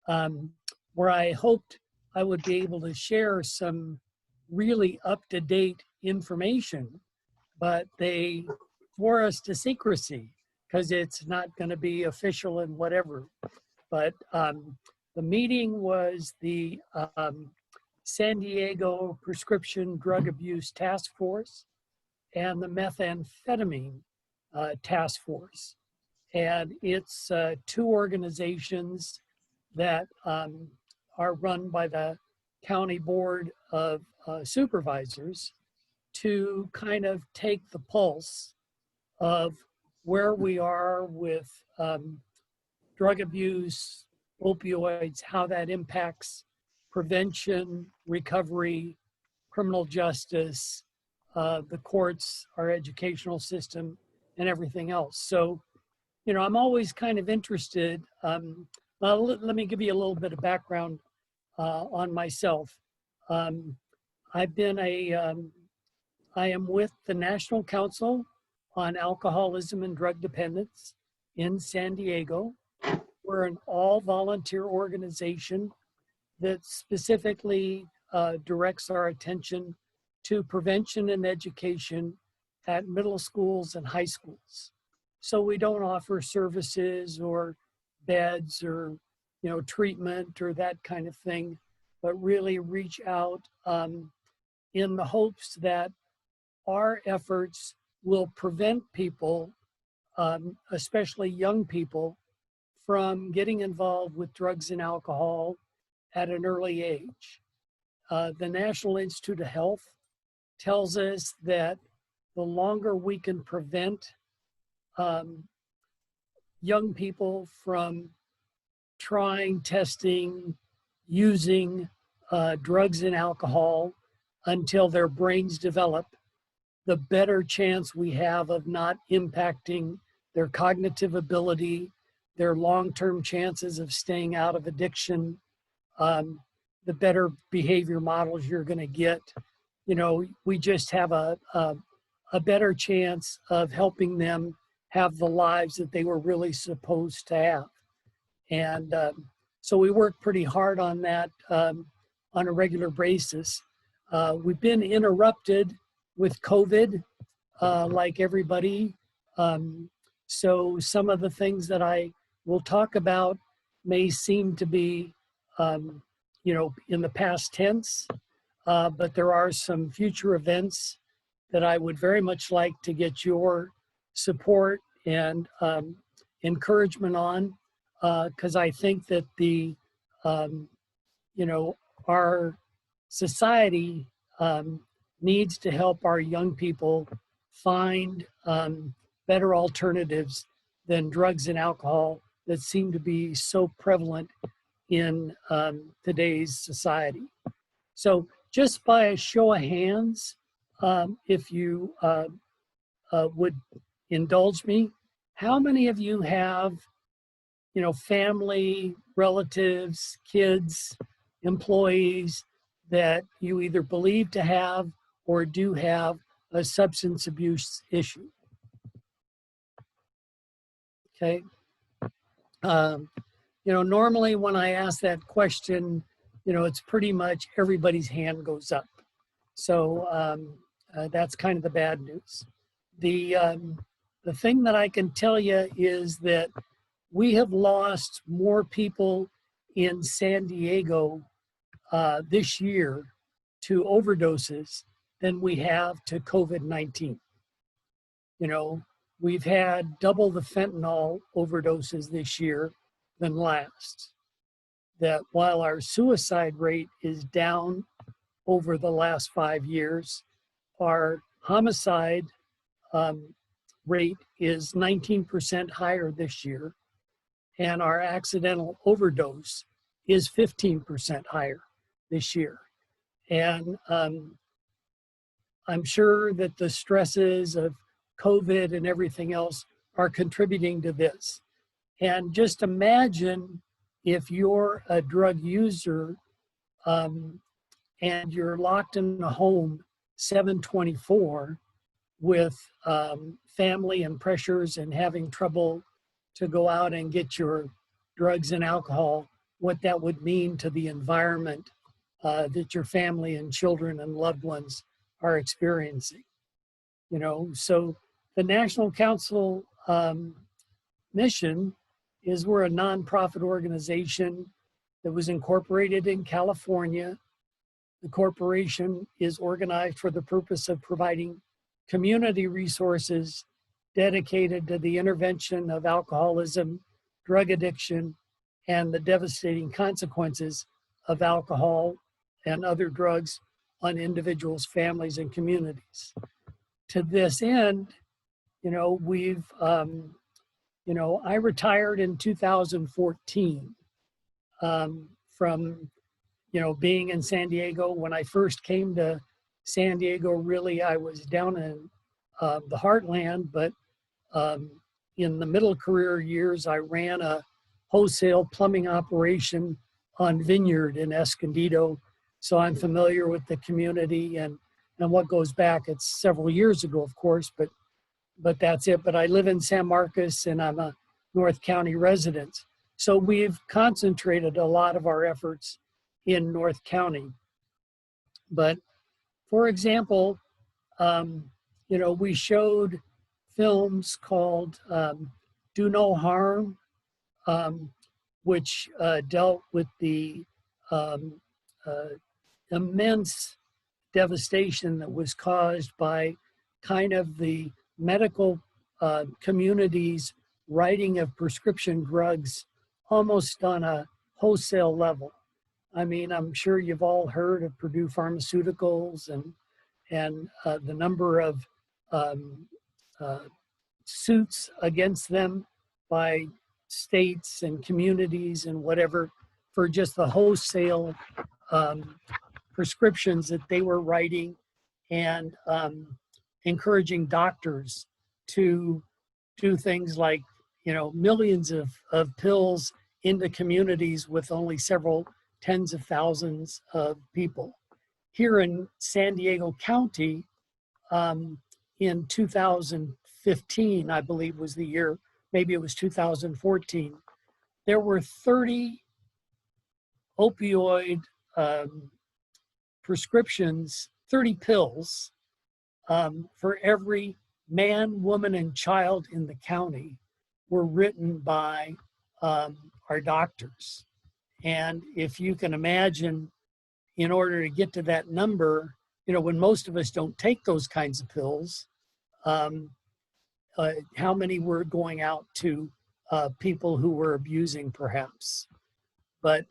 where I hoped I would be able to share some really up-to-date information, but they swore us to secrecy because it's not going to be official and whatever. But the meeting was the San Diego Prescription Drug Abuse Task Force and the Methamphetamine Task Force. And it's two organizations that are run by the County Board of Supervisors to kind of take the pulse of where we are with drug abuse, opioids, how that impacts prevention, recovery, criminal justice, the courts, our educational system, and everything else. So, you know, I'm always kind of interested. Well, let me give you a little bit of background on myself. I've been I am with the National Council on Alcoholism and Drug Dependence in San Diego. We're an all-volunteer organization that specifically directs our attention to prevention and education at middle schools and high schools. So we don't offer services or beds or, you know, treatment or that kind of thing, but really reach out in the hopes that our efforts will prevent people, especially young people, from getting involved with drugs and alcohol at an early age. The National Institute of Health tells us that the longer we can prevent young people from trying, testing, using drugs and alcohol until their brains develop, the better chance we have of not impacting their cognitive ability, their long-term chances of staying out of addiction, the better behavior models you're going to get. You know, we just have a better chance of helping them have the lives that they were really supposed to have. And so we work pretty hard on that on a regular basis. We've been interrupted with COVID, like everybody. So some of the things that I will talk about may seem to be, you know, in the past tense, but there are some future events that I would very much like to get your support and encouragement on, because I think that the, you know, our society needs to help our young people find better alternatives than drugs and alcohol that seem to be so prevalent in today's society. So just by a show of hands, if you would indulge me, how many of you have, you know, family, relatives, kids, employees that you either believe to have or do have a substance abuse issue? Okay. You know, normally when I ask that question, you know, it's pretty much everybody's hand goes up. So that's kind of the bad news. The thing that I can tell you is that we have lost more people in San Diego this year to overdoses than we have to COVID-19. You know, we've had double the fentanyl overdoses this year than last. That while our suicide rate is down over the last 5 years, our homicide rate is 19% higher this year, and our accidental overdose is 15% higher this year. And I'm sure that the stresses of COVID and everything else are contributing to this. And just imagine if you're a drug user and you're locked in a home 7/24 with family and pressures and having trouble to go out and get your drugs and alcohol what that would mean to the environment that your family and children and loved ones are experiencing. You know, so the National Council mission is we're a nonprofit organization that was incorporated in California. The corporation is organized for the purpose of providing community resources dedicated to the intervention of alcoholism, drug addiction, and the devastating consequences of alcohol and other drugs on individuals, families, and communities. To this end, you know, we've, you know, I retired in 2014 from, you know, being in San Diego. When I first came to San Diego, really, I was down in the heartland, but in the middle career years, I ran a wholesale plumbing operation on Vineyard in Escondido. So I'm familiar with the community and what goes back. It's several years ago, of course, but that's it. But I live in San Marcos and I'm a North County resident. So we've concentrated a lot of our efforts in North County. But for example, you know, we showed films called Do No Harm, which dealt with the immense devastation that was caused by kind of the medical community's writing of prescription drugs almost on a wholesale level. I mean, I'm sure you've all heard of Purdue Pharmaceuticals and the number of suits against them by states and communities and whatever for just the wholesale prescriptions that they were writing and encouraging doctors to do things like, you know, millions of pills into communities with only several tens of thousands of people. Here in San Diego County, in 2015, I believe was the year, maybe it was 2014, there were 30 opioid prescriptions, 30 pills for every man, woman, and child in the county were written by our doctors. And if you can imagine, in order to get to that number, you know, when most of us don't take those kinds of pills, how many were going out to people who were abusing perhaps. But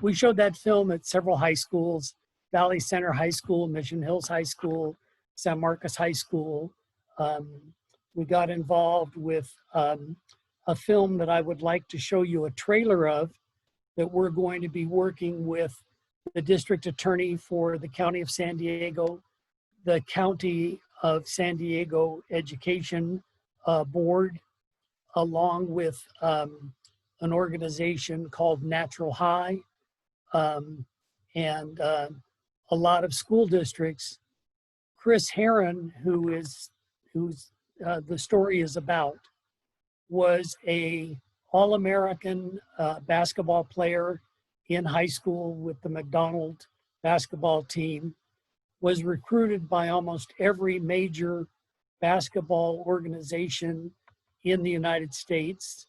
we showed that film at several high schools, Valley Center High School, Mission Hills High School, San Marcos High School. We got involved with a film that I would like to show you a trailer of that we're going to be working with the district attorney for the County of San Diego, the County of San Diego Education Board, along with an organization called Natural High, and a lot of school districts. Chris Herron, who's the story is about, was a All-American basketball player in high school with the McDonald basketball team, was recruited by almost every major basketball organization in the United States,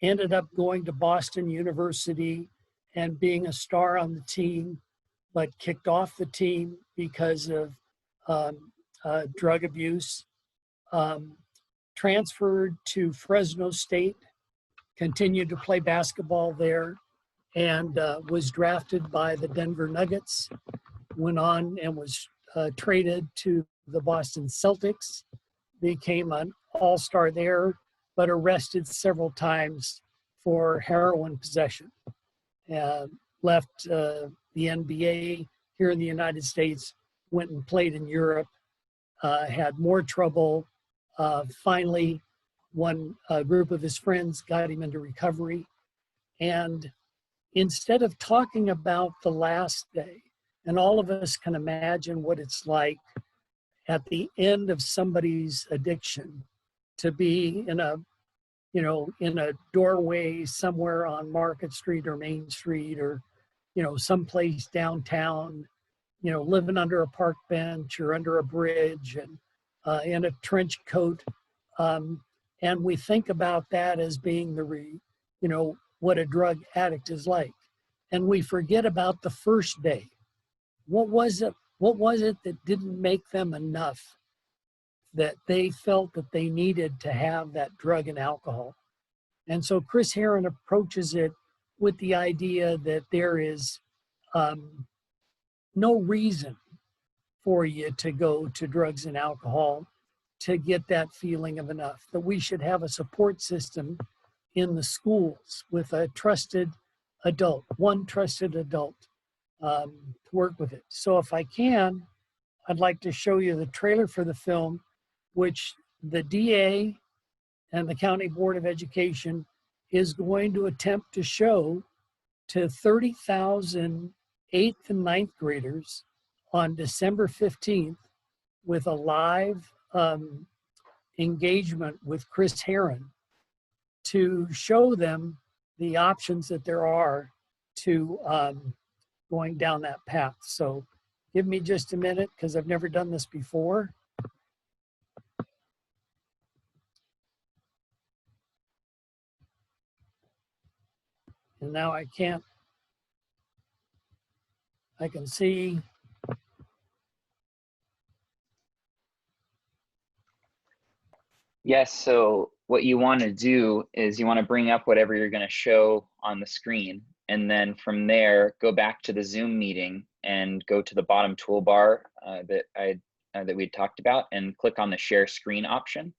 ended up going to Boston University and being a star on the team, but kicked off the team because of drug abuse, transferred to Fresno State, continued to play basketball there, and was drafted by the Denver Nuggets, went on and was traded to the Boston Celtics, became an all-star there, but arrested several times for heroin possession. Left the NBA here in the United States, went and played in Europe, had more trouble. Finally, one group of his friends got him into recovery. And instead of talking about the last day, and all of us can imagine what it's like at the end of somebody's addiction to be in a you know, in a doorway somewhere on Market Street or Main Street, or, you know, someplace downtown, you know, living under a park bench or under a bridge and in a trench coat. And we think about that as being you know, what a drug addict is like. And we forget about the first day. What was it? What was it that didn't make them enough that they felt that they needed to have that drug and alcohol? And so Chris Herron approaches it with the idea that there is no reason for you to go to drugs and alcohol to get that feeling of enough, that we should have a support system in the schools with a trusted adult, one trusted adult to work with it. So if I can, I'd like to show you the trailer for the film, which the DA and the County Board of Education is going to attempt to show to 30,000 8th and 9th graders on December 15th with a live engagement with Chris Herron to show them the options that there are to going down that path. So give me just a minute, because I've never done this before. And now I can see. Yes, so what you want to do is you want to bring up whatever you're going to show on the screen. And then from there, go back to the Zoom meeting and go to the bottom toolbar that we talked about and click on the share screen option.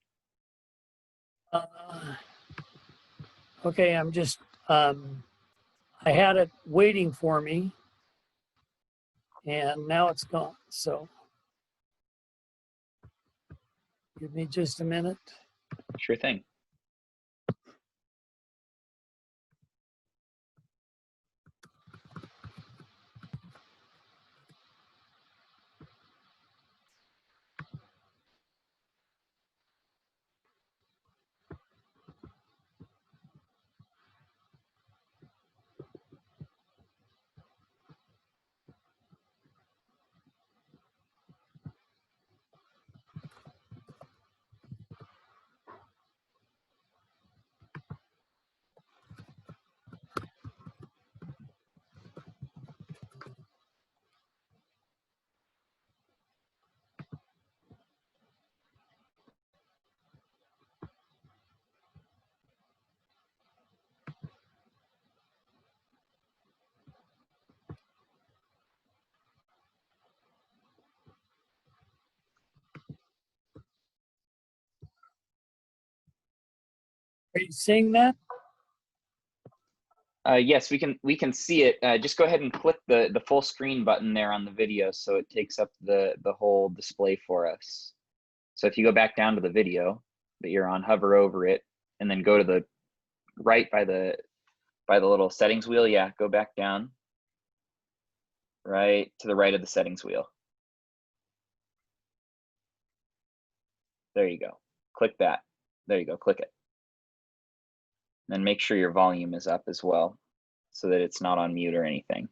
Okay, I'm just, I had it waiting for me and now it's gone. So give me just a minute. Sure thing. Are you seeing that? Yes, we can see it. Just go ahead and click the full screen button there on the video so it takes up the whole display for us. So if you go back down to the video that you're on, hover over it, and then go to the right by the little settings wheel. Yeah, go back down. Right to the right of the settings wheel. There you go. Click that. There you go. Click it. And then make sure your volume is up as well so that it's not on mute or anything.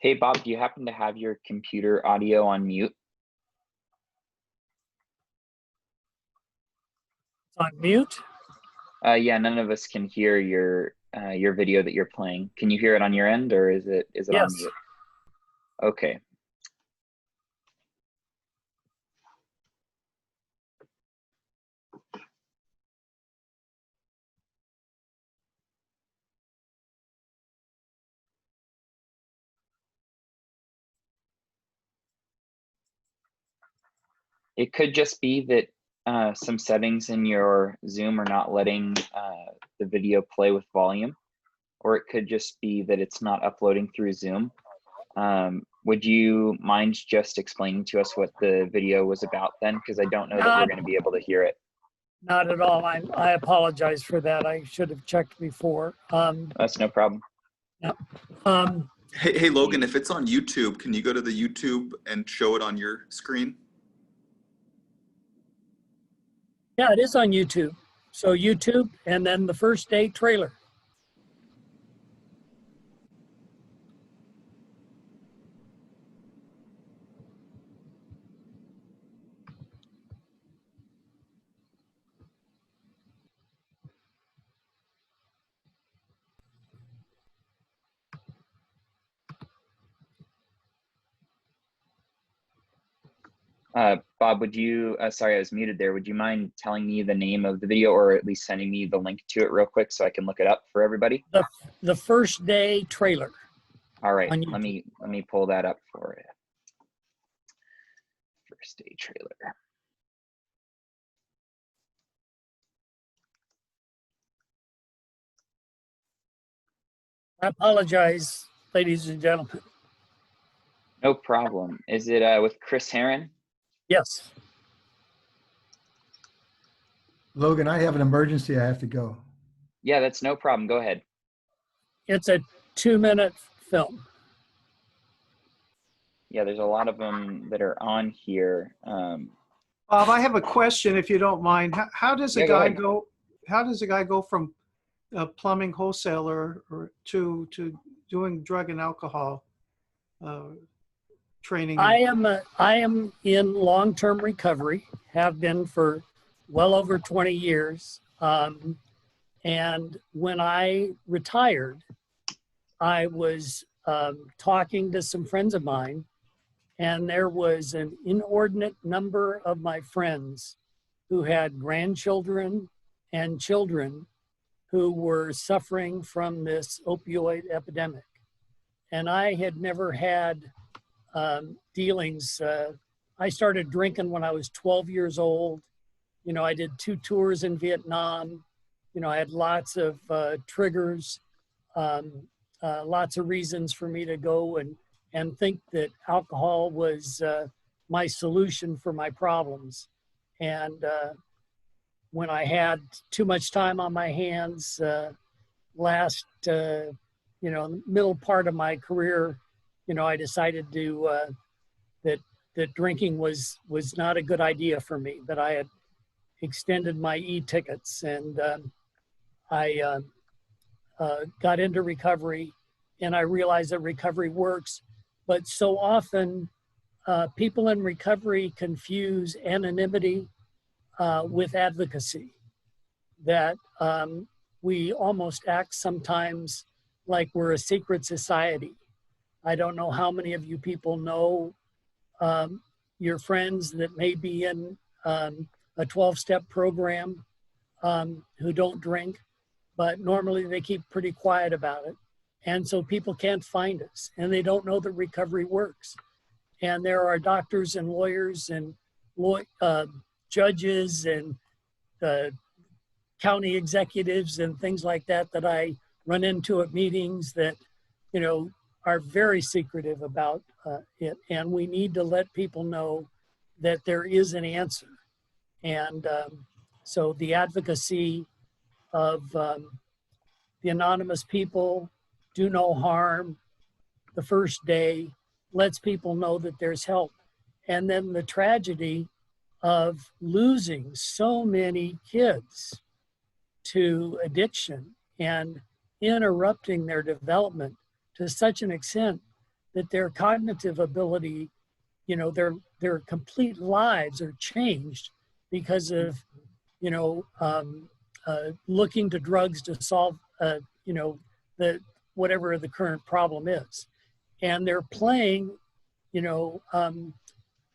Hey, Bob, do you happen to have your computer audio on mute? On mute? Yeah, none of us can hear your video that you're playing. Can you hear it on your end, or is it Yes. on mute? Okay. It could just be that some settings in your Zoom are not letting the video play with volume, or it could just be that it's not uploading through Zoom. Would you mind just explaining to us what the video was about then? Because I don't know that we're going to be able to hear it. Not at all. I apologize for that. I should have checked before. That's no problem. Yeah. Um, Hey, Logan, if it's on YouTube, can you go to the YouTube and show it on your screen? yeah, it is on YouTube. So YouTube and then the first day trailer. Bob, would you, sorry, I was muted there. Would you mind telling me the name of the video, or at least sending me the link to it real quick so I can look it up for everybody? The first day trailer. All right, On let me pull that up for you. First day trailer. I apologize, ladies and gentlemen. No problem. Is it with Chris Herron? Yes. Logan, I have an emergency. I have to go. Yeah, that's no problem. Go ahead. It's a 2-minute film. Yeah, there's a lot of them that are on here. Bob, I have a question, if you don't mind. How does a Yeah, go guy ahead. go? How does a guy go from a plumbing wholesaler to doing drug and alcohol training? I am in long-term recovery, have been for well over 20 years. And when I retired, I was talking to some friends of mine, and there was an inordinate number of my friends who had grandchildren and children who were suffering from this opioid epidemic. And I had never had dealings. I started drinking when I was 12 years old. You know, I did 2 tours in Vietnam. You know, I had lots of triggers, lots of reasons for me to go and think that alcohol was my solution for my problems. And when I had too much time on my hands, you know, middle part of my career, you know, I decided to that drinking was not a good idea for me. That I had extended my e-tickets, and I got into recovery, and I realized that recovery works. But so often, people in recovery confuse anonymity with advocacy. That we almost act sometimes like we're a secret society. I don't know how many of you people know your friends that may be in a 12-step program who don't drink, but normally they keep pretty quiet about it. And so people can't find us, and they don't know that recovery works. And there are doctors and lawyers and judges and county executives and things like that that I run into at meetings that, you know, are very secretive about it. And we need to let people know that there is an answer. And so the advocacy of the anonymous people, do no harm, the first day, lets people know that there's help. And then the tragedy of losing so many kids to addiction and interrupting their development to such an extent that their cognitive ability, you know, their complete lives are changed because of, you know, looking to drugs to solve, you know, whatever the current problem is. And they're playing, you know,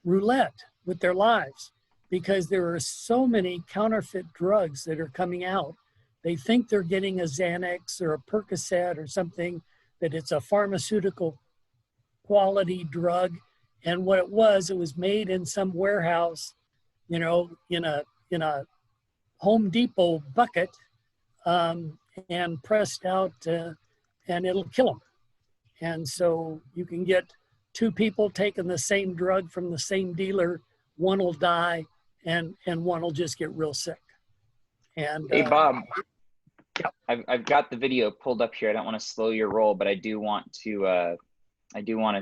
roulette with their lives because there are so many counterfeit drugs that are coming out. They think they're getting a Xanax or a Percocet or something, that it's a pharmaceutical quality drug. And what it was made in some warehouse, you know, in a Home Depot bucket, and pressed out, and it'll kill them. And so you can get two people taking the same drug from the same dealer, one will die and one will just get real sick. And Hey, Bob. Yep. I've got the video pulled up here. I don't want to slow your roll, but I do want to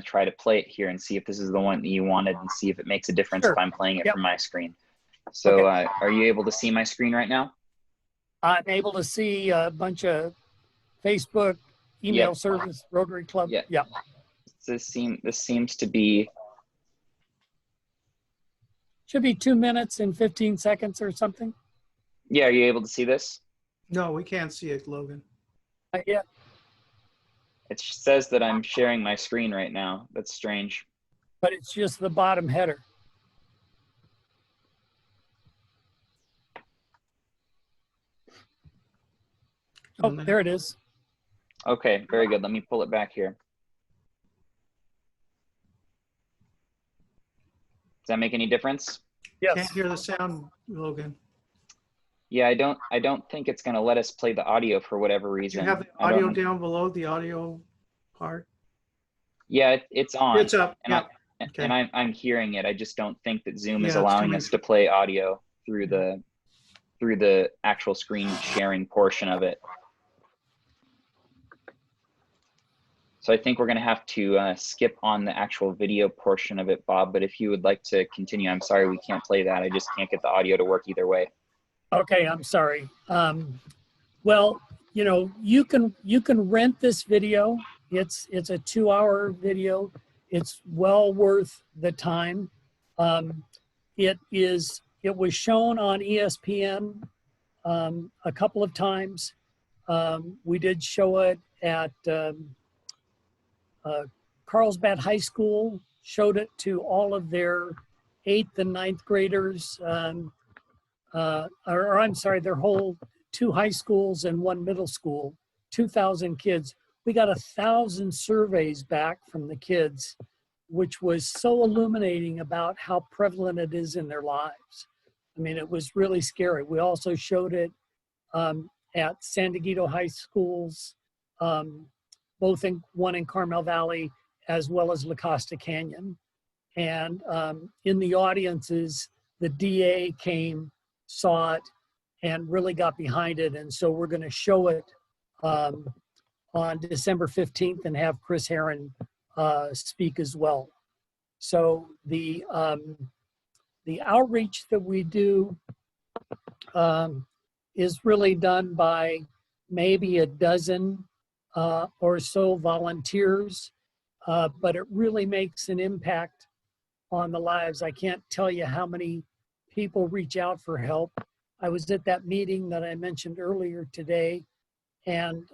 try to play it here and see if this is the one that you wanted and see if it makes a difference Sure. if I'm playing it Yep. from my screen. So Okay. are you able to see my screen right now? I'm able to see a bunch of Facebook, email Yep. service, Rotary Club. Yep. Yeah. This seems to be, Should be 2 minutes and 15 seconds or something. yeah, are you able to see this? No, we can't see it, Logan. Yeah. It says that I'm sharing my screen right now. That's strange. But it's just the bottom header. Oh, On there it is. Okay, very good. Let me pull it back here. Does that make any difference? Yes. Can't hear the sound, Logan. Yeah, I don't think it's going to let us play the audio for whatever Do reason. you have the I don't audio know. down below, the audio part? Yeah, it's on. It's up, and yeah. Okay. And I'm hearing it. I just don't think that Zoom is Yeah, it's allowing coming. us to play audio through the actual screen sharing portion of it. So I think we're going to have to skip on the actual video portion of it, Bob. But if you would like to continue, I'm sorry we can't play that. I just can't get the audio to work either way. Okay, I'm sorry. Well, you know, you can rent this video. It's a 2-hour video. It's well worth the time. It was shown on ESPN a couple of times. We did show it at Carlsbad High School. Showed it to all of their 8th and 9th graders. Or I'm sorry, their whole 2 high schools and 1 middle school, 2,000 kids. We got 1,000 surveys back from the kids, which was so illuminating about how prevalent it is in their lives. I mean, it was really scary. We also showed it at Escondido high schools, both one in Carmel Valley as well as La Costa Canyon. And in the audiences, the DA came, saw it, and really got behind it. And so we're going to show it on December 15th and have Chris Herron speak as well. So the outreach that we do is really done by maybe a dozen or so volunteers, but it really makes an impact on the lives. I can't tell you how many people reach out for help. I was at that meeting that I mentioned earlier today, and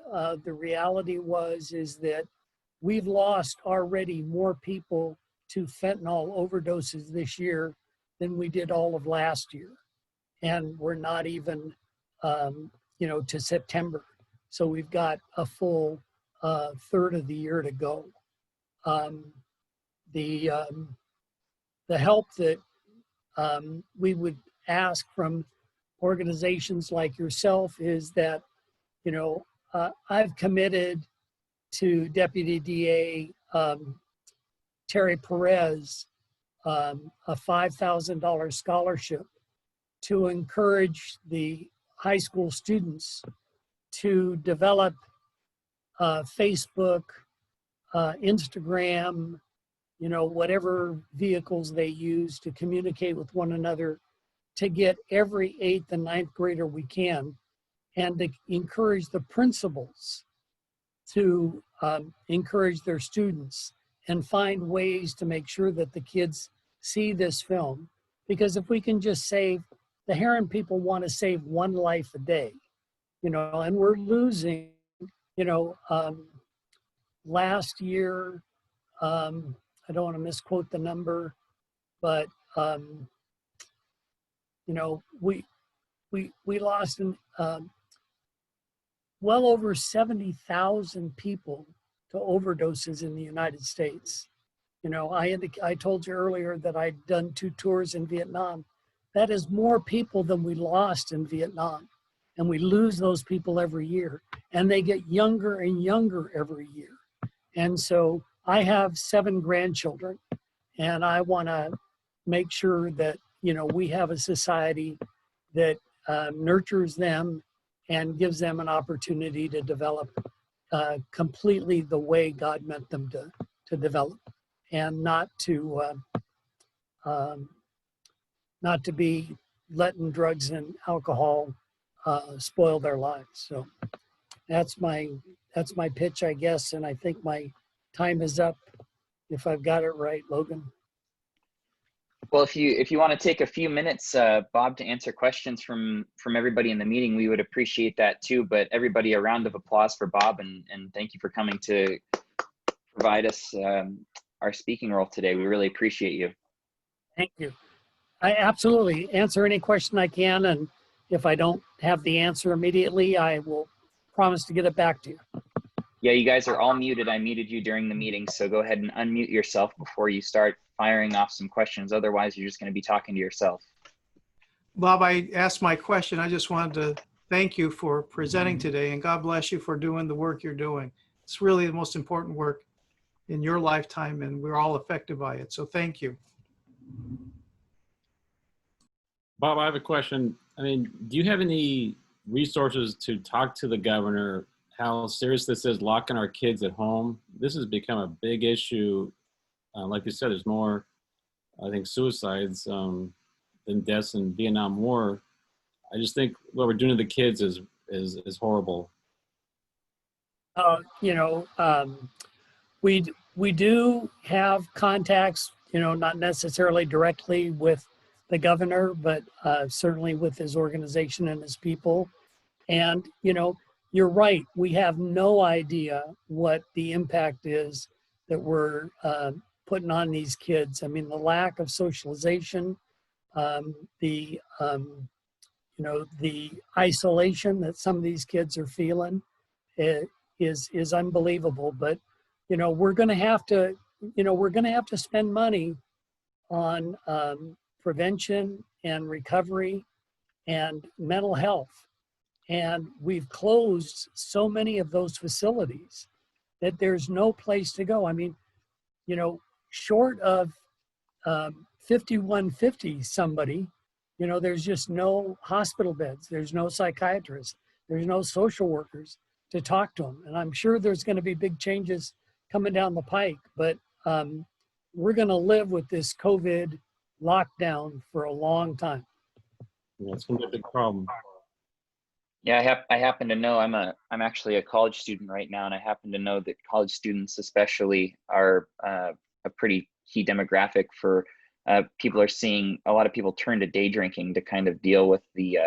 the reality is that we've lost already more people to fentanyl overdoses this year than we did all of last year. And we're not even, to September. So we've got a full third of the year to go. The help that we would ask from organizations like yourself is that, I've committed to Deputy DA Terry Perez a $5,000 scholarship to encourage the high school students to develop Facebook, Instagram, whatever vehicles they use to communicate with one another, to get every 8th and 9th grader we can, and to encourage the principals to encourage their students and find ways to make sure that the kids see this film. Because if we can just save, the Heron people want to save 1 life a day, and we're losing, last year, I don't want to misquote the number, but, we lost well over 70,000 people to overdoses in the United States. I told you earlier that I'd done 2 tours in Vietnam. That is more people than we lost in Vietnam. And we lose those people every year. And they get younger and younger every year. And so I have 7 grandchildren, and I want to make sure that, you know, we have a society that nurtures them and gives them an opportunity to develop completely the way God meant them to develop, and not to be letting drugs and alcohol spoil their lives. So that's my pitch, I guess, and I think my time is up, if I've got it right, Logan. Well, if you want to take a few minutes, Bob, to answer questions from everybody in the meeting, we would appreciate that too. But everybody, a round of applause for Bob, and thank you for coming to provide us our speaking role today. We really appreciate you. Thank you. I absolutely answer any question I can, and if I don't have the answer immediately, I will promise to get it back to you. Yeah, you guys are all muted. I muted you during the meeting, so go ahead and unmute yourself before you start firing off some questions. Otherwise, you're just going to be talking to yourself. Bob, I asked my question. I just wanted to thank you for presenting today, and God bless you for doing the work you're doing. It's really the most important work in your lifetime, and we're all affected by it. So thank you. Bob, I have a question. I mean, do you have any resources to talk to the governor how serious this is, locking our kids at home? This has become a big issue. Like you said, there's more, I think, suicides than deaths in Vietnam War. I just think what we're doing to the kids is horrible. You know, we do have contacts, you know, not necessarily directly with the governor, but certainly with his organization and his people. And, you know, you're right. We have no idea what the impact is that we're putting on these kids. I mean, the lack of socialization, you know, the isolation that some of these kids are feeling is unbelievable. But, you know, we're going to have to spend money on prevention and recovery and mental health. And we've closed so many of those facilities that there's no place to go. I mean, you know, short of 5150 somebody, you know, there's just no hospital beds. There's no psychiatrists. There's no social workers to talk to them. And I'm sure there's going to be big changes coming down the pike, but we're going to live with this COVID lockdown for a long time. Yeah, it's going to be a big problem. Yeah, I happen to know, I'm actually a college student right now, and I happen to know that college students especially are a pretty key demographic for people are seeing a lot of people turn to day drinking to kind of deal with the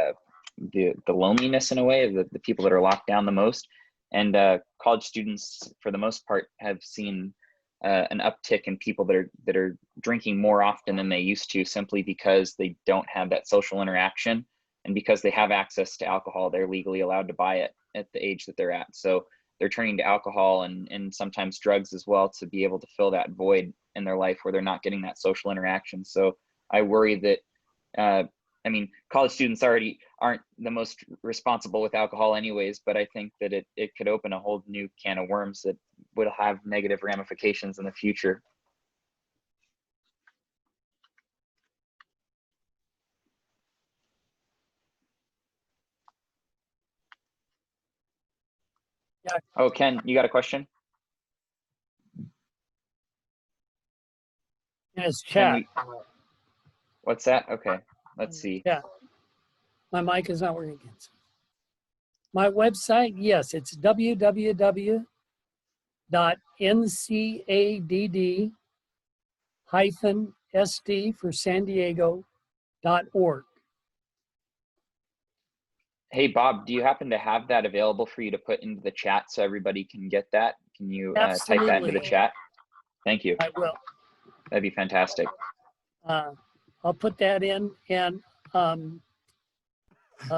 loneliness in a way of the people that are locked down the most. And college students, for the most part, have seen an uptick in people that are drinking more often than they used to, simply because they don't have that social interaction. And because they have access to alcohol, they're legally allowed to buy it at the age that they're at. So they're turning to alcohol and sometimes drugs as well to be able to fill that void in their life where they're not getting that social interaction. So I worry that, I mean, college students already aren't the most responsible with alcohol anyways, but I think that it could open a whole new can of worms that will have negative ramifications in the future. Yeah. Oh, Ken, you got a question? And it's Ken, chat. what's that? Okay, let's see. Yeah. My mic is not working again. My website, yes, it's www.ncadd-sd for San Diego.org. Hey, Bob, do you happen to have that available for you to put into the chat so everybody can get that? Can you type that into the chat? Thank you. I will. That'd be fantastic. I'll put that in. And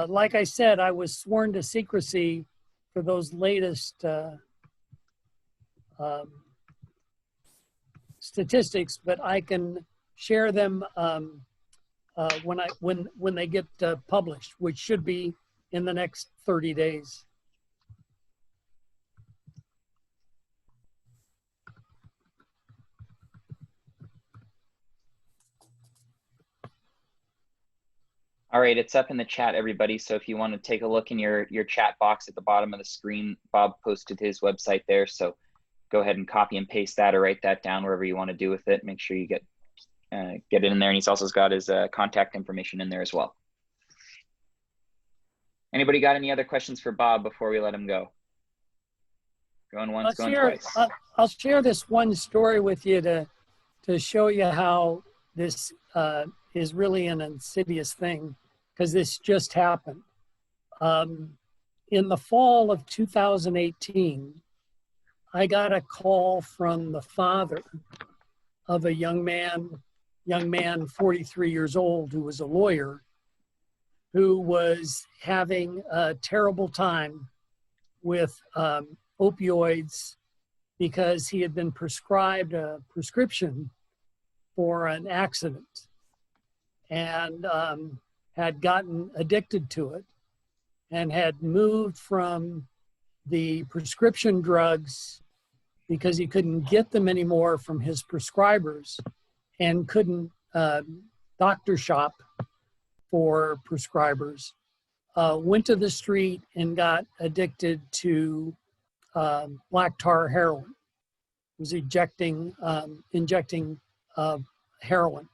like I said, I was sworn to secrecy for those latest statistics, but I can share them when they get published, which should be in the next 30 days. All right, it's up in the chat, everybody. So if you want to take a look in your chat box at the bottom of the screen, Bob posted his website there. So go ahead and copy and paste that or write that down wherever you want to do with it. Make sure you get it in there. And he's also got his contact information in there as well. Anybody got any other questions for Bob before we let him go? Going once, going twice. I'll share this one story with you to show you how this is really an insidious thing, because this just happened. In the fall of 2018, I got a call from the father of a young man, 43 years old, who was a lawyer, who was having a terrible time with opioids because he had been prescribed a prescription for an accident and had gotten addicted to it and had moved from the prescription drugs because he couldn't get them anymore from his prescribers and couldn't doctor shop for prescribers, went to the street and got addicted to black tar heroin. Was injecting heroin.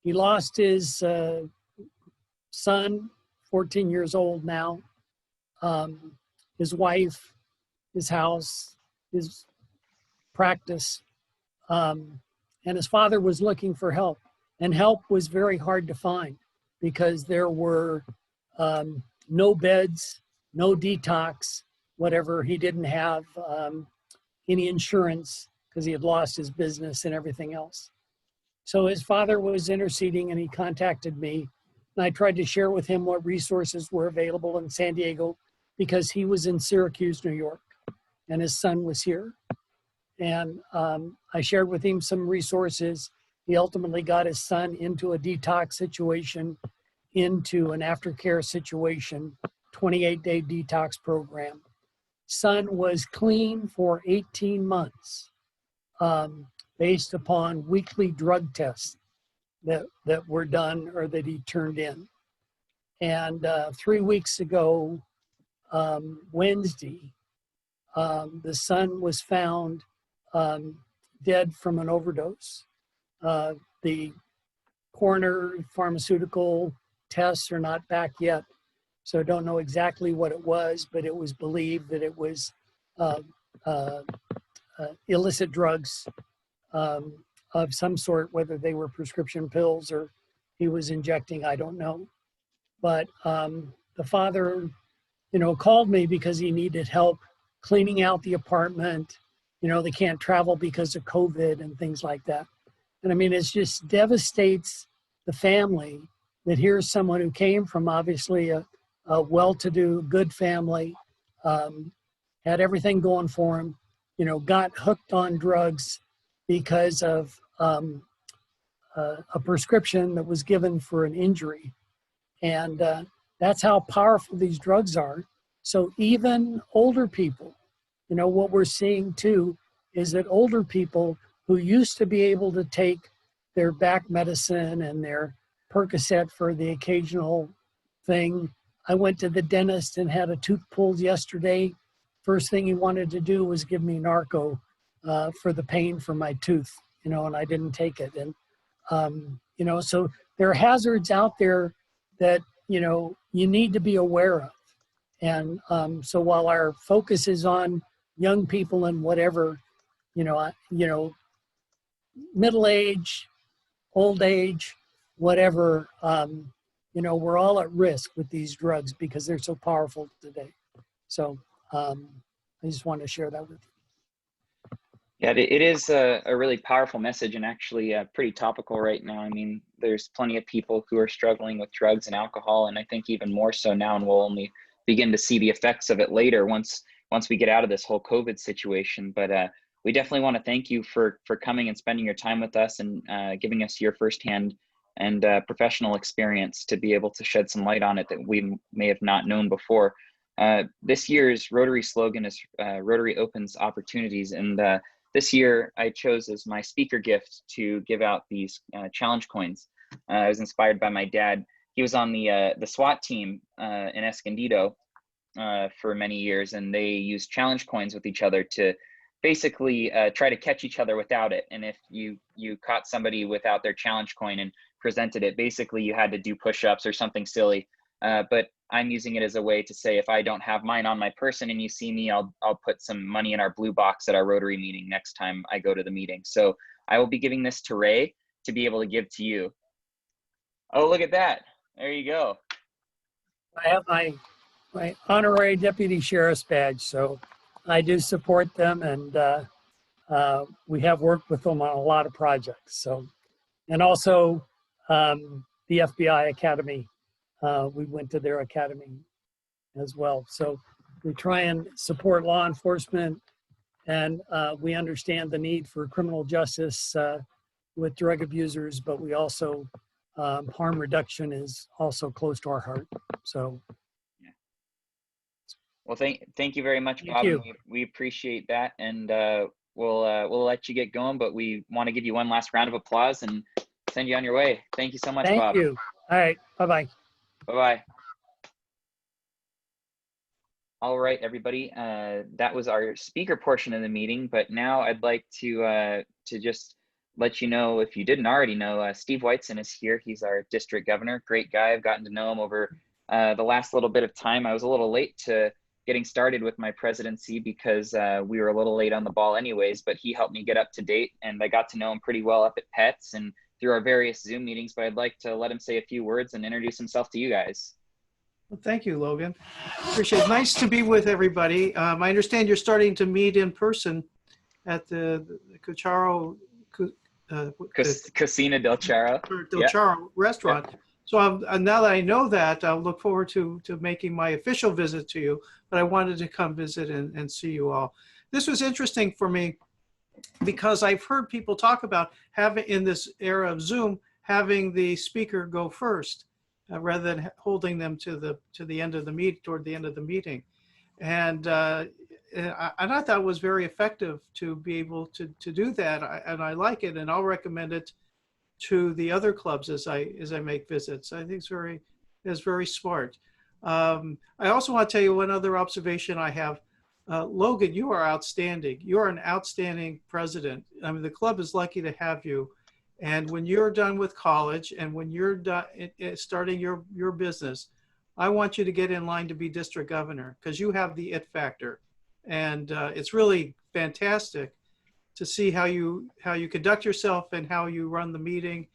He lost his son, 14 years old now, his wife, his house, his practice, and his father was looking for help. And help was very hard to find because there were no beds, no detox, whatever. He didn't have any insurance because he had lost his business and everything else. So his father was interceding and he contacted me. And I tried to share with him what resources were available in San Diego because he was in Syracuse, New York, and his son was here. And I shared with him some resources. He ultimately got his son into a detox situation, into an aftercare situation, 28-day detox program. Son was clean for 18 months based upon weekly drug tests that were done or that he turned in. And 3 weeks ago, Wednesday, the son was found dead from an overdose. The coroner pharmaceutical tests are not back yet, so I don't know exactly what it was, but it was believed that it was illicit drugs of some sort, whether they were prescription pills or he was injecting, I don't know. But the father, called me because he needed help cleaning out the apartment. They can't travel because of COVID and things like that. And I mean, it just devastates the family that here's someone who came from obviously a well-to-do, good family, had everything going for him, got hooked on drugs because of a prescription that was given for an injury. And that's how powerful these drugs are. So even older people, what we're seeing too is that older people who used to be able to take their back medicine and their Percocet for the occasional thing. I went to the dentist and had a tooth pulled yesterday. First thing he wanted to do was give me narco for the pain from my tooth, and I didn't take it. And, so there are hazards out there that, you need to be aware of. And so while our focus is on young people and whatever, middle age, old age, whatever, we're all at risk with these drugs because they're so powerful today. So I just wanted to share that with you. Yeah, it is a really powerful message and actually pretty topical right now. I mean, there's plenty of people who are struggling with drugs and alcohol, and I think even more so now, and we'll only begin to see the effects of it later once we get out of this whole COVID situation. But we definitely want to thank you for coming and spending your time with us and giving us your firsthand and professional experience to be able to shed some light on it that we may have not known before. This year's Rotary slogan is Rotary Opens Opportunities, and this year I chose as my speaker gift to give out these challenge coins. I was inspired by my dad. He was on the SWAT team in Escondido for many years, and they used challenge coins with each other to basically try to catch each other without it. And if you caught somebody without their challenge coin and presented it, basically you had to do push-ups or something silly. But I'm using it as a way to say, if I don't have mine on my person and you see me, I'll put some money in our blue box at our Rotary meeting next time I go to the meeting. So I will be giving this to Ray to be able to give to you. Oh, look at that. There you go. I have my honorary deputy sheriff's badge, so I do support them, and we have worked with them on a lot of projects. So, and also the FBI Academy, we went to their academy as well. So we try and support law enforcement, and we understand the need for criminal justice with drug abusers, but we also harm reduction is also close to our heart. So. Well, thank you very much, Thank Bob. you. We appreciate that, and we'll let you get going. But we want to give you one last round of applause and send you on your way. Thank you so much, Thank Bob. you. All right. Bye-bye. Bye-bye. All right, everybody. That was our speaker portion of the meeting. But now I'd like to just let you know, if you didn't already know, Steve Weitzen is here. He's our district governor. Great guy. I've gotten to know him over the last little bit of time. I was a little late to getting started with my presidency because we were a little late on the ball anyways, but he helped me get up to date, and I got to know him pretty well up at PETS and through our various Zoom meetings. But I'd like to let him say a few words and introduce himself to you guys. Well, thank you, Logan. Appreciate it. Nice to be with everybody. I understand you're starting to meet in person at the Cucharo, Casina del Charo. Charo restaurant. Yeah. So now that I know that, I'll look forward to making my official visit to you, but I wanted to come visit and see you all. This was interesting for me because I've heard people talk about having, in this era of Zoom, having the speaker go first rather than holding them to the end of the meet, toward the end of the meeting. And I thought it was very effective to be able to do that, and I like it, and I'll recommend it to the other clubs as I make visits. I think it's very smart. I also want to tell you one other observation I have. Logan, you are outstanding. You are an outstanding president. I mean, the club is lucky to have you. And when you're done with college and when you're done starting your business, I want you to get in line to be district governor because you have the it factor. And it's really fantastic to see how you conduct yourself and how you run the meeting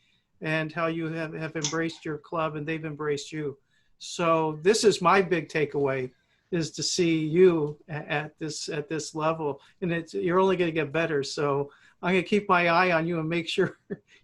and how you have embraced your club and they've embraced you. So this is my big takeaway, is to see you at this level, and you're only going to get better. So I'm going to keep my eye on you and make sure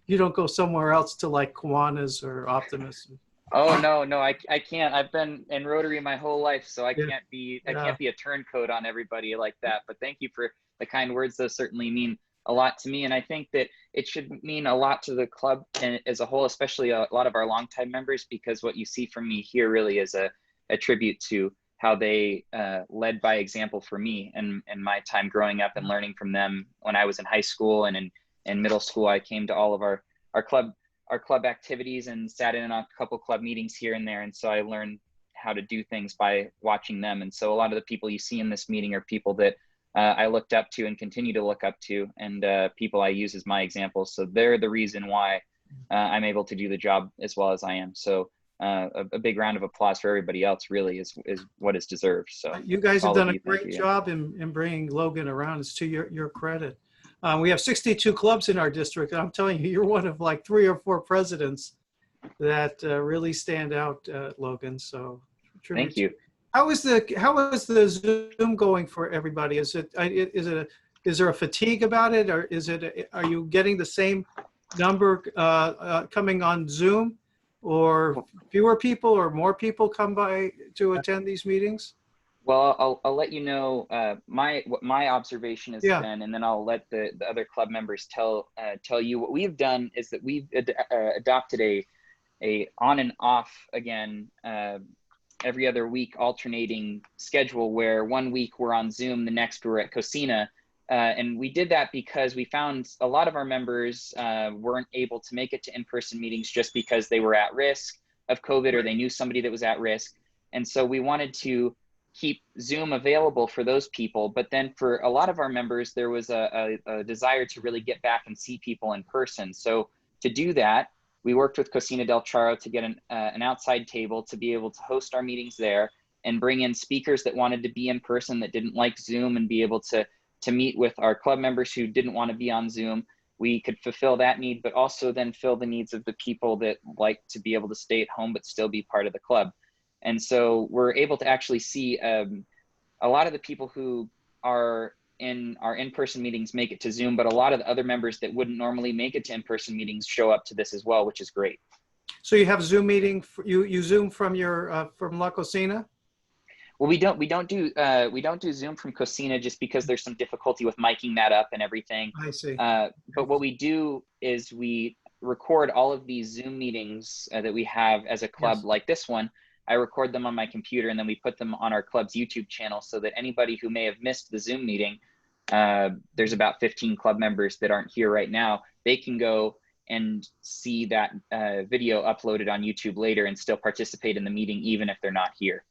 you don't go somewhere else to like Kiwanis or Optimus. Oh no, I can't. I've been in Rotary my whole life, so I can't be a turncoat on everybody like that. But thank you for the kind words. Those certainly mean a lot to me, and I think that it should mean a lot to the club and as a whole, especially a lot of our longtime members, because what you see from me here really is a tribute to how they led by example for me and my time growing up and learning from them. When I was in high school and in middle school, I came to all of our club activities and sat in on a couple club meetings here and there. And so I learned how to do things by watching them. And so a lot of the people you see in this meeting are people that I looked up to and continue to look up to, and people I use as my examples. So they're the reason why I'm able to do the job as well as I am. So a big round of applause for everybody else really is what is deserved. So you guys have done a great job in bringing Logan around. It's to your credit. We have 62 clubs in our district, and I'm telling you, you're one of like 3 or 4 presidents that really stand out, Logan. So thank you. How is the Zoom going for everybody? Is there a fatigue about it, or are you getting the same number coming on Zoom, or fewer people or more people come by to attend these meetings? Well, I'll let you know what my observation has been, and then I'll let the other club members tell you. What we've done is that we've adopted a on and off again every other week alternating schedule, where one week we're on Zoom, the next we're at Cocina, And we did that because we found a lot of our members weren't able to make it to in-person meetings just because they were at risk of COVID or they knew somebody that was at risk. And so we wanted to keep Zoom available for those people. But then for a lot of our members, there was a desire to really get back and see people in person. So to do that, we worked with Cocina del Charo to get an outside table to be able to host our meetings there and bring in speakers that wanted to be in person that didn't like Zoom and be able to meet with our club members who didn't want to be on Zoom. We could fulfill that need, but also then fill the needs of the people that like to be able to stay at home but still be part of the club. And so we're able to actually see a lot of the people who are in our in-person meetings make it to Zoom, but a lot of the other members that wouldn't normally make it to in-person meetings show up to this as well, which is great. So you have Zoom meeting, you Zoom from your, from La Cocina? Well, we don't do Zoom from Cocina just because there's some difficulty with miking that up and everything. I see. But what we do is we record all of these Zoom meetings that we have as a club, Yes. like this one. I record them on my computer and then we put them on our club's YouTube channel so that anybody who may have missed the Zoom meeting, there's about 15 club members that aren't here right now, they can go and see that video uploaded on YouTube later and still participate in the meeting even if they're not here.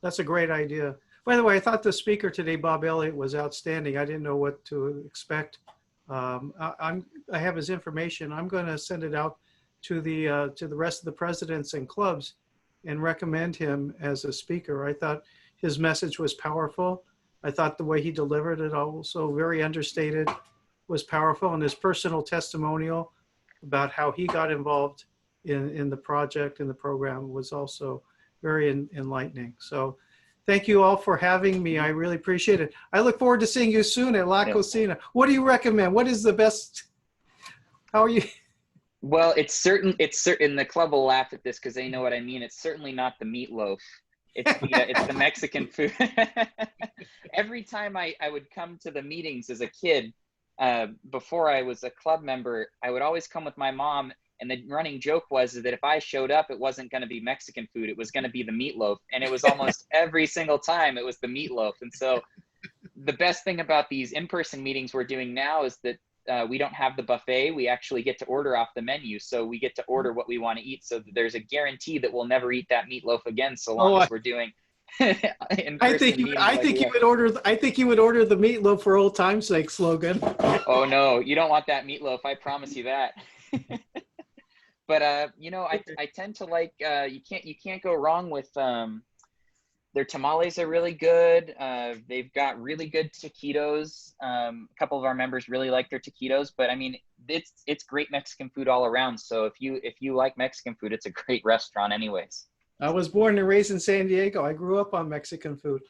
That's a great idea. By the way, I thought the speaker today, Bob Elliot, was outstanding. I didn't know what to expect. I have his information. I'm going to send it out to the rest of the presidents and clubs and recommend him as a speaker. I thought his message was powerful. I thought the way he delivered it, also very understated, was powerful. And his personal testimonial about how he got involved in the project and the program was also very enlightening. So thank you all for having me. I really appreciate it. I look forward to seeing you soon at La Cocina. What do you recommend? What is the best? How are you? Well, it's certain the club will laugh at this because they know what I mean. It's certainly not the meatloaf. It's the Mexican food. Every time I would come to the meetings as a kid, before I was a club member, I would always come with my mom. And the running joke was that if I showed up, it wasn't going to be Mexican food. It was going to be the meatloaf. And it was almost every single time it was the meatloaf. And so the best thing about these in-person meetings we're doing now is that we don't have the buffet. We actually get to order off the menu. So we get to order what we want to eat. So that there's a guarantee that we'll never eat that meatloaf again so long as we're doing I think you would order the meatloaf for old time's sake, Slogan. Oh, no, you don't want that meatloaf. I promise you that. But you know, I tend to like you can't go wrong with their tamales are really good. They've got really good taquitos. A couple of our members really like their taquitos, but I mean it's great Mexican food all around. So if you like Mexican food, it's a great restaurant anyways. I was born and raised in San Diego. I grew up on Mexican food.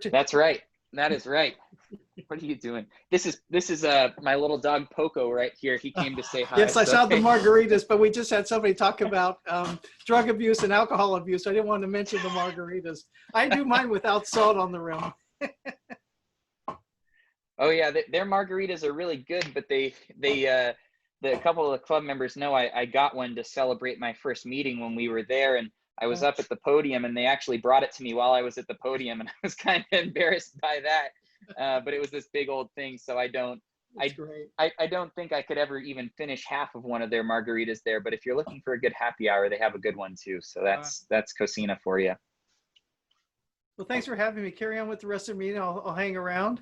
That's right. That is right. What are you doing? This is my little dog Poco right here. He came to say hi. Yes, I saw the margaritas, but we just had somebody talk about drug abuse and alcohol abuse. I didn't want to mention the margaritas. I do mine without salt on the rim. Oh yeah, their margaritas are really good, but the couple of the club members know I got one to celebrate my first meeting when we were there, and I was up at the podium and they actually brought it to me while I was at the podium, and I was kind of embarrassed by that. But it was this big old thing. So I don't think I could ever even finish half of one of their margaritas there, but if you're looking for a good happy hour, they have a good one too. So that's Cocina for you. Well, thanks for having me. Carry on with the rest of the meeting. I'll hang around.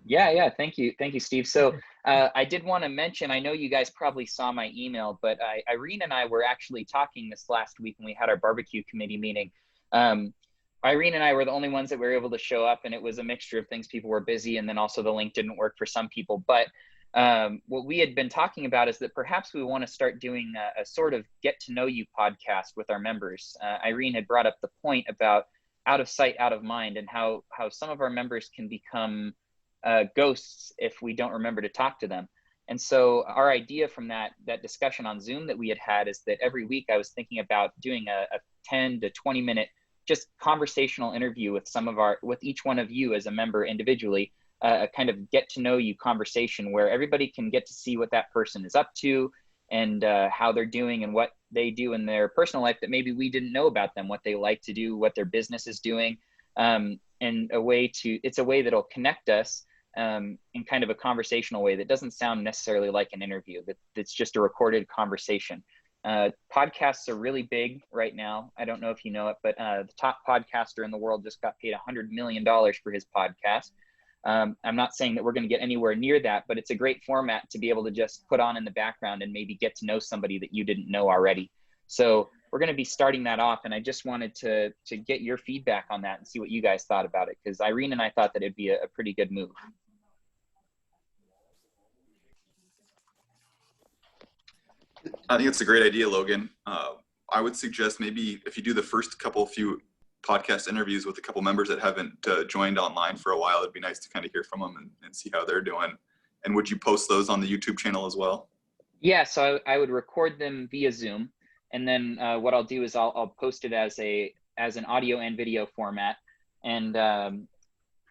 Yeah. Thank you, Steve. So I did want to mention, I know you guys probably saw my email, but Irene and I were actually talking this last week when we had our barbecue committee meeting. Irene and I were the only ones that were able to show up, and it was a mixture of things. People were busy, and then also the link didn't work for some people. But what we had been talking about is that perhaps we want to start doing a sort of get to know you podcast with our members. Irene had brought up the point about out of sight, out of mind, and how some of our members can become ghosts if we don't remember to talk to them. And so our idea from that discussion on Zoom that we had is that every week I was thinking about doing a 10 to 20 minute just conversational interview with each one of you as a member individually, a kind of get to know you conversation where everybody can get to see what that person is up to and how they're doing and what they do in their personal life that maybe we didn't know about them, what they like to do, what their business is doing. And it's a way that'll connect us in kind of a conversational way that doesn't sound necessarily like an interview, that's just a recorded conversation. Podcasts are really big right now. I don't know if you know it, but the top podcaster in the world just got paid $100 million for his podcast. I'm not saying that we're going to get anywhere near that, but it's a great format to be able to just put on in the background and maybe get to know somebody that you didn't know already. So we're going to be starting that off, and I just wanted to get your feedback on that and see what you guys thought about it, because Irene and I thought that it'd be a pretty good move. I think it's a great idea, Logan. I would suggest maybe if you do the first few podcast interviews with a couple members that haven't joined online for a while, it'd be nice to kind of hear from them and see how they're doing. And would you post those on the YouTube channel as well? Yeah, so I would record them via Zoom, and then what I'll do is I'll post it as an audio and video format, and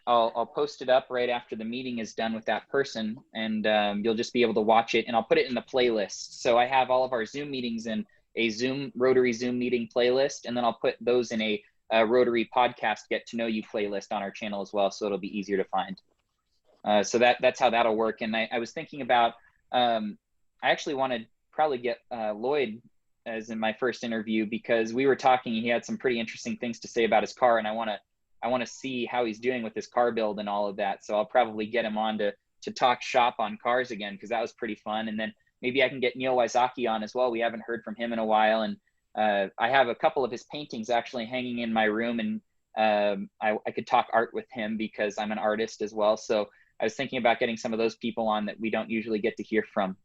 I'll post it up right after the meeting is done with that person, and you'll just be able to watch it, and I'll put it in the playlist. So I have all of our Zoom meetings in a Rotary Zoom meeting playlist, and then I'll put those in a Rotary podcast Get to Know You playlist on our channel as well, so it'll be easier to find. So that's how that'll work. And I was thinking about, I actually want to probably get Lloyd as in my first interview, because we were talking, he had some pretty interesting things to say about his car, and I want to see how he's doing with his car build and all of that. So I'll probably get him on to talk shop on cars again, because that was pretty fun. And then maybe I can get Neil Wysocki on as well. We haven't heard from him in a while. And I have a couple of his paintings actually hanging in my room, and I could talk art with him because I'm an artist as well. So I was thinking about getting some of those people on that we don't usually get to hear from.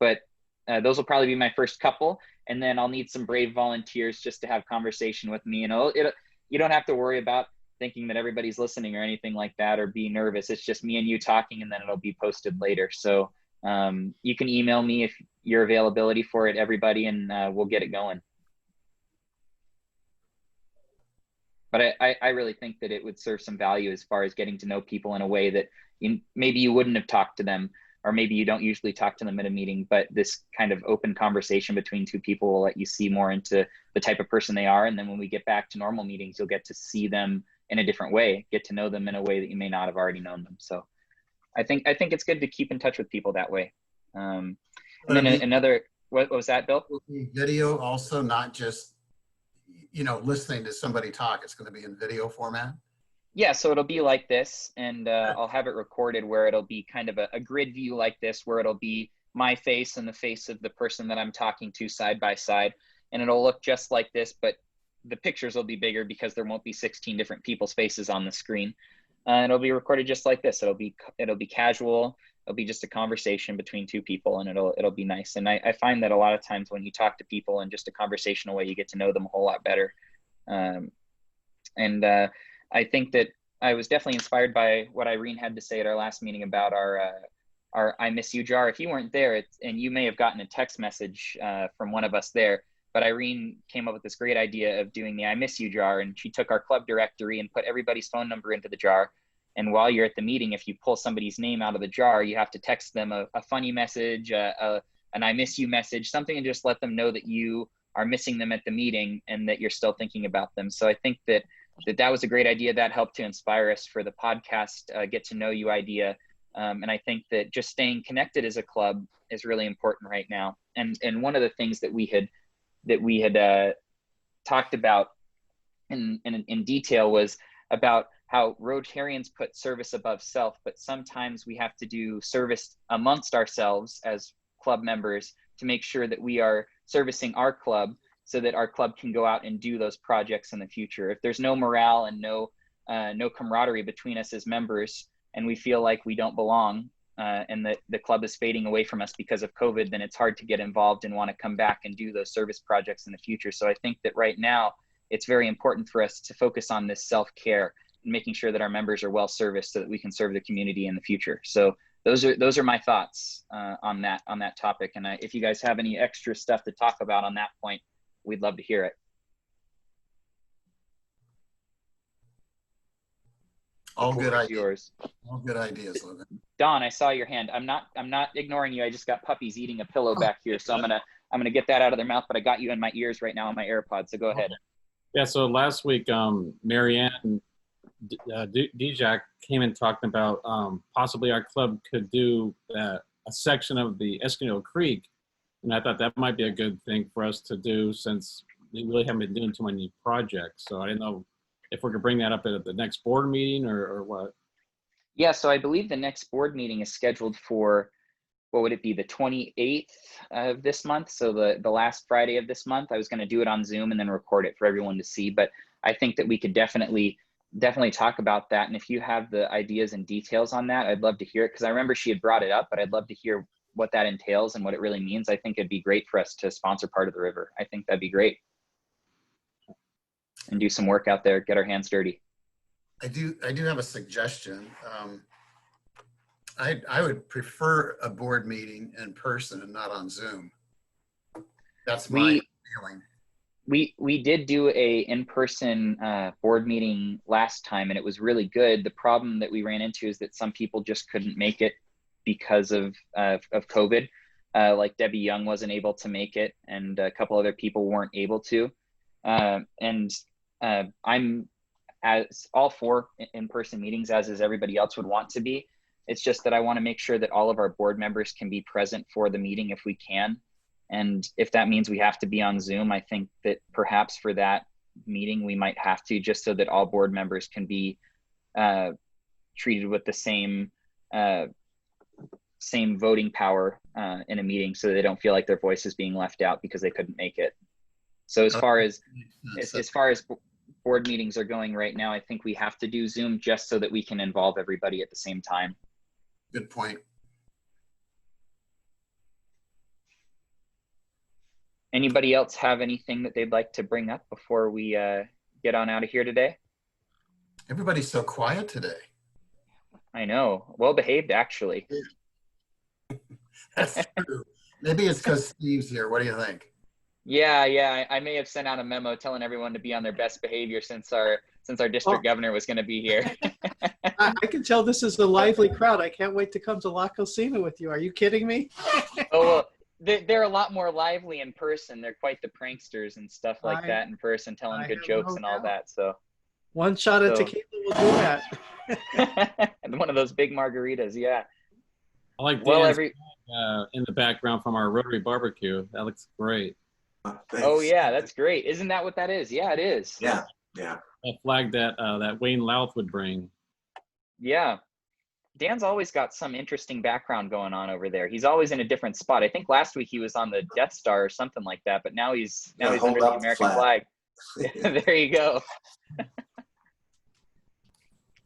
But those will probably be my first couple. And then I'll need some brave volunteers just to have conversation with me. And you don't have to worry about thinking that everybody's listening or anything like that, or be nervous. It's just me and you talking, and then it'll be posted later. So you can email me if your availability for it, everybody, and we'll get it going. But I really think that it would serve some value as far as getting to know people in a way that maybe you wouldn't have talked to them, or maybe you don't usually talk to them at a meeting, but this kind of open conversation between two people will let you see more into the type of person they are. And then when we get back to normal meetings, you'll get to see them in a different way, get to know them in a way that you may not have already known them. So I think it's good to keep in touch with people that way. And then another, what was that, Bill? Video also, not just, listening to somebody talk. It's going to be in video format. Yeah, so it'll be like this, and I'll have it recorded where it'll be kind of a grid view like this, where it'll be my face and the face of the person that I'm talking to side by side, and it'll look just like this, but the pictures will be bigger because there won't be 16 different people's faces on the screen. It'll be recorded just like this. It'll be casual. It'll be just a conversation between two people, and it'll be nice. And I find that a lot of times when you talk to people in just a conversational way, you get to know them a whole lot better. I think that I was definitely inspired by what Irene had to say at our last meeting about our I miss you jar. If you weren't there, and you may have gotten a text message from one of us there, but Irene came up with this great idea of doing the I miss you jar, and she took our club directory and put everybody's phone number into the jar. And while you're at the meeting, if you pull somebody's name out of the jar, you have to text them a funny message, an I miss you message, something, and just let them know that you are missing them at the meeting and that you're still thinking about them. So I think that was a great idea. That helped to inspire us for the podcast Get to Know You idea. And I think that just staying connected as a club is really important right now. And one of the things that we had talked about in detail was about how Rotarians put service above self, but sometimes we have to do service amongst ourselves as club members to make sure that we are servicing our club, so that our club can go out and do those projects in the future. If there's no morale and no camaraderie between us as members, and we feel like we don't belong, and that the club is fading away from us because of COVID, then it's hard to get involved and want to come back and do those service projects in the future. So I think that right now, it's very important for us to focus on this self-care and making sure that our members are well serviced so that we can serve the community in the future. So those are my thoughts on that topic. And if you guys have any extra stuff to talk about on that point, we'd love to hear it. All good ideas. Yours. All good ideas, Logan. Don, I saw your hand. I'm not ignoring you. I just got puppies eating a pillow back here, so I'm gonna get that out of their mouth. But I got you in my ears right now on my AirPods. So go ahead. Yeah. So last week, Marianne Dijak came and talked about possibly our club could do a section of the Escondido Creek. And I thought that might be a good thing for us to do since we really haven't been doing too many projects. So I didn't know if we could bring that up at the next board meeting or what. Yeah, so I believe the next board meeting is scheduled for, what would it be, the 28th of this month? So the last Friday of this month. I was going to do it on Zoom and then record it for everyone to see. But I think that we could definitely talk about that. And if you have the ideas and details on that, I'd love to hear it, because I remember she had brought it up, but I'd love to hear what that entails and what it really means. I think it'd be great for us to sponsor part of the river. I think that'd be great. And do some work out there, get our hands dirty. I do have a suggestion. I would prefer a board meeting in person and not on Zoom. That's my feeling. We did do a in-person board meeting last time, and it was really good. The problem that we ran into is that some people just couldn't make it because of COVID. Like Debbie Young wasn't able to make it, and a couple other people weren't able to. I'm all for in-person meetings, as is everybody else would want to be. It's just that I want to make sure that all of our board members can be present for the meeting if we can. And if that means we have to be on Zoom, I think that perhaps for that meeting, we might have to, just so that all board members can be treated with the same voting power in a meeting, so they don't feel like their voice is being left out because they couldn't make it. So as far as board meetings are going right now, I think we have to do Zoom just so that we can involve everybody at the same time. Good point. Anybody else have anything that they'd like to bring up before we get on out of here today? Everybody's so quiet today. I know. Well behaved, actually. That's true. Maybe it's because Steve's here. What do you think? Yeah. I may have sent out a memo telling everyone to be on their best behavior since our district governor was going to be here. I can tell this is a lively crowd. I can't wait to come to La Cocina with you. Are you kidding me? Oh, well, they're a lot more lively in person. They're quite the pranksters and stuff like that in person, telling good jokes and all that. So one shot of tequila will do that. And one of those big margaritas, yeah. I like Dan's in the background from our Rotary barbecue. That looks great. Oh yeah, that's great. Isn't that what that is? Yeah, it is. Yeah. A flag that Wayne Louth would bring. Yeah. Dan's always got some interesting background going on over there. He's always in a different spot. I think last week he was on the Death Star or something like that, but now he's under the American flag. There you go.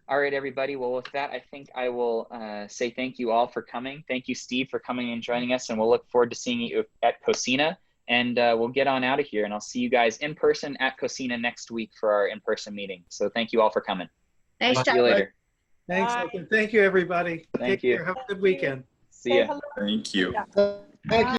All right, everybody. Well, with that, I think I will say thank you all for coming. Thank you, Steve, for coming and joining us, and we'll look forward to seeing you at Cocina. And we'll get on out of here, and I'll see you guys in person at Cocina next week for our in-person meeting. So thank you all for coming. Nice See you later. Thanks. Thank you, everybody. Thank Take you. care. Have a good weekend. See ya. Thank you. Thank you.